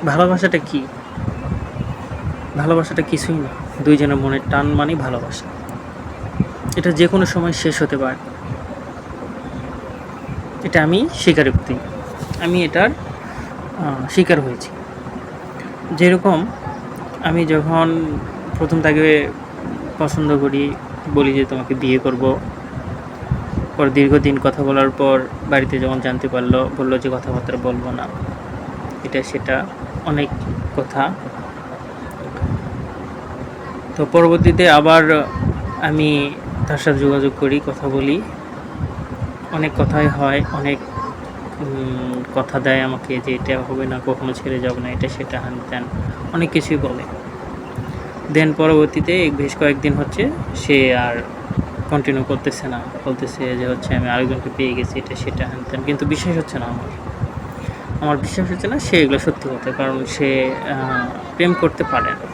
ভালোবাসাটা কি? ভালোবাসাটা কিছুই না, দুইজনের মনের টান মানেই ভালোবাসা। এটা যে কোনো সময় শেষ হতে পারে, এটা আমি স্বীকারোক্তি, আমি এটার শিকার হয়েছি। যেরকম আমি যখন প্রথম তাকে পছন্দ করি, বলি যে তোমাকে বিয়ে করব, পর দীর্ঘদিন কথা বলার পর বাড়িতে যখন জানতে পারলো, বললো যে কথাবার্তা বলবো না, এটা সেটা অনেক কথা। তো পরবর্তীতে আবার আমি তার সাথে যোগাযোগ করি, কথা বলি, অনেক কথাই হয়, অনেক কথা দেয় আমাকে যে এটা হবে না, কখনো ছেড়ে যাব না, এটা সেটা হ্যান ত্যান অনেক কিছুই বলে। দেন পরবর্তীতে বেশ কয়েকদিন হচ্ছে সে আর কন্টিনিউ করতেছে না, বলতেছে যে হচ্ছে আমি আরেকজনকে পেয়ে গেছি, এটা সেটা হ্যান ত্যান। কিন্তু বিশ্বাস হচ্ছে না আমার বিশ্বাস হচ্ছে না সে এগুলো সত্যি কথা, কারণ সে প্রেম করতে পারে না।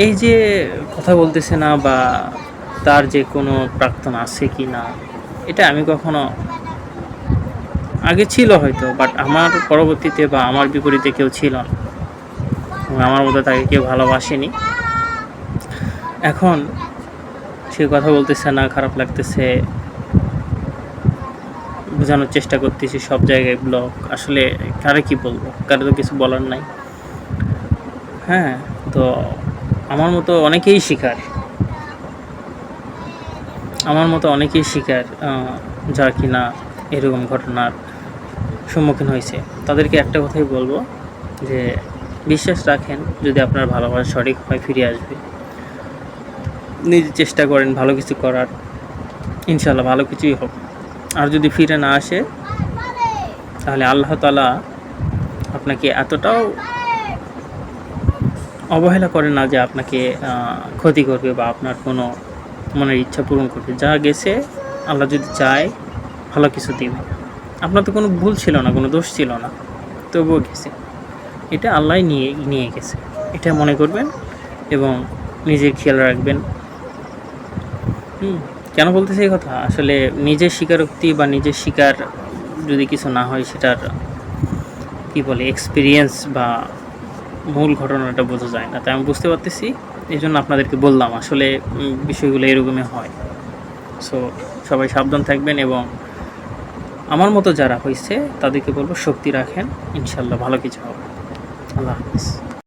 এই যে কথা বলতেছে না বা তার যে কোনো প্রাক্তন আছে কি না, এটা আমি কখনো, আগে ছিল হয়তো, বাট আমার পরবর্তীতে বা আমার বিপরীতে কেউ ছিল না, আমার মতো তাকে কেউ ভালোবাসেনি। এখন সে কথা বলতেছে না, খারাপ লাগতেছে, বোঝানোর চেষ্টা করতেছি, সব জায়গায় ব্লক। আসলে কারে কি বলবো, কারো তো কিছু বলার নাই। হ্যাঁ, তো আমার মতো অনেকেই শিকার, যারা কিনা এরকম ঘটনার সম্মুখীন হয়েছে। তাদেরকে একটা কথাই বলবো যে বিশ্বাস রাখেন, যদি আপনার ভালোবাসা সঠিক হয় ফিরে আসবে। নিজে চেষ্টা করেন ভালো কিছু করার, ইনশাল্লাহ ভালো কিছুই হবে। আর যদি ফিরে না আসে, তাহলে আল্লাহ তাআলা আপনাকে এতটাও অবহেলা করে না যে আপনাকে ক্ষতি করবে বা আপনার কোনো মনের ইচ্ছা পূরণ করবে। যা গেছে, আল্লাহ যদি চায় ভালো কিছু দিবে। আপনার তো কোনো ভুল ছিল না, কোনো দোষ ছিল না, তবুও গেছে। এটা আল্লাহ নিয়ে গেছে, এটা মনে করবেন এবং নিজের খেয়াল রাখবেন। কেন বলতেছি এই কথা? আসলে নিজের স্বীকারোক্তি বা নিজের শিকার যদি কিছু না হয়, সেটার কি বলে এক্সপিরিয়েন্স বা মূল ঘটনাটা বোঝা যায় না। তাই আমি বুঝতে পারতেছি, এই জন্য আপনাদেরকে বললাম আসলে বিষয়গুলো এরকমই হয়। সো সবাই সাবধান থাকবেন এবং আমার মতো যারা হয়েছে তাদেরকে বলবো শক্তি রাখেন, ইনশাল্লাহ ভালো কিছু হবে। আল্লাহ হাফিজ।